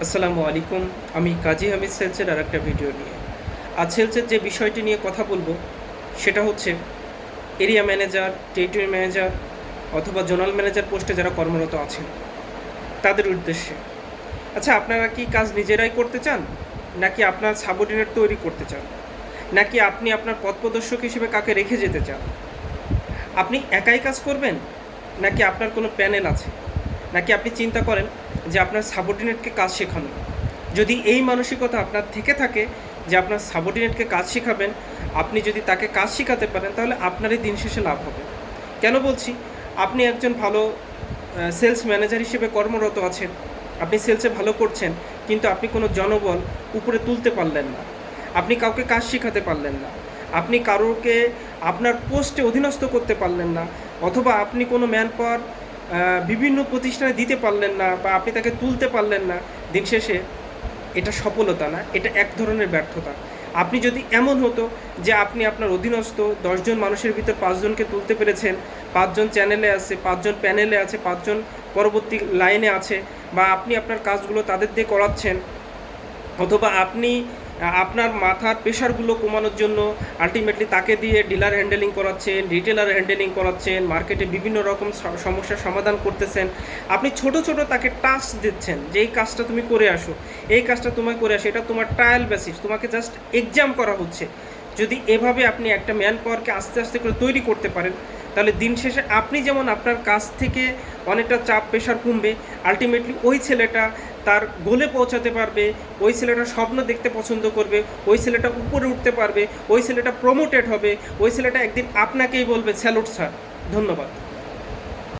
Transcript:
আসসালামু আলাইকুম। আমি কাজী হামিদ সেলসের আরেকটা ভিডিও নিয়ে। আজ সেলসের যে বিষয়টি নিয়ে কথা বলবো সেটা হচ্ছে এরিয়া ম্যানেজার, টেরিটরি ম্যানেজার অথবা জোনাল ম্যানেজার পোস্টে যারা কর্মরত আছেন তাদের উদ্দেশ্যে। আচ্ছা, আপনারা কি কাজ নিজেরাই করতে চান, নাকি আপনার সাবঅর্ডিনেট তৈরি করতে চান, নাকি আপনি আপনার পথপ্রদর্শক হিসেবে কাকে রেখে যেতে চান? আপনি একাই কাজ করবেন, নাকি আপনার কোনো প্যানেল আছে, নাকি আপনি চিন্তা করেন যে আপনার সাবঅর্ডিনেটকে কাজ শেখানো? যদি এই মানসিকতা আপনার থেকে থাকে যে আপনার সাবঅর্ডিনেটকে কাজ শেখাবেন, আপনি যদি তাকে কাজ শেখাতে পারেন তাহলে আপনারই দিন শেষে লাভ হবে। কেন বলছি? আপনি একজন ভালো সেলস ম্যানেজার হিসেবে কর্মরত আছেন, আপনি সেলসে ভালো করছেন, কিন্তু আপনি কোনো জনবল উপরে তুলতে পারলেন না, আপনি কাউকে কাজ শেখাতে পারলেন না, আপনি কারোকে আপনার পোস্টে অধীনস্থ করতে পারলেন না, অথবা আপনি কোনো ম্যান পাওয়ার বিভিন্ন প্রতিষ্ঠানে দিতে পারলেন না, বা আপনি তাকে তুলতে পারলেন না, দিন শেষে এটা সফলতা না, এটা এক ধরনের ব্যর্থতা। আপনি যদি এমন হতো যে আপনি আপনার অধীনস্থ 10 জন মানুষের ভিতর 5 জনকে তুলতে পেরেছেন, 5 জন চ্যানেলে আছে, 5 জন প্যানেলে আছে, 5 জন পরবর্তী লাইনে আছে, বা আপনি আপনার কাজগুলো তাদের দিয়ে করাচ্ছেন, অথবা আপনি আপনার মাথার প্রেশারগুলো কমানোর জন্য আলটিমেটলি তাকে দিয়ে ডিলার হ্যান্ডেলিং করাচ্ছেন, রিটেলার হ্যান্ডেলিং করাচ্ছেন, মার্কেটে বিভিন্ন রকম সমস্যার সমাধান করতেছেন, আপনি ছোট ছোট তাকে টাস্ক দিচ্ছেন যে এই কাজটা তুমি করে আসো, এই কাজটা তোমায় করে আসো, এটা তোমার ট্রায়াল বেসিস, তোমাকে জাস্ট এক্সাম করা হচ্ছে। যদি এভাবে আপনি একটা ম্যান পাওয়ারকে আস্তে আস্তে করে তৈরি করতে পারেন, তাহলে দিন শেষে আপনি যেমন আপনার কাছ থেকে অনেকটা চাপ প্রেশার কমবে, আলটিমেটলি ওই ছেলেটা তার গোলে পৌঁছাতে পারবে, ওই ছেলেটা স্বপ্ন দেখতে পছন্দ করবে, ওই ছেলেটা উপরে উঠতে পারবে, ওই ছেলেটা প্রমোটেড হবে, ওই ছেলেটা একদিন আপনাকেই বলবে স্যালুট স্যার, ধন্যবাদ।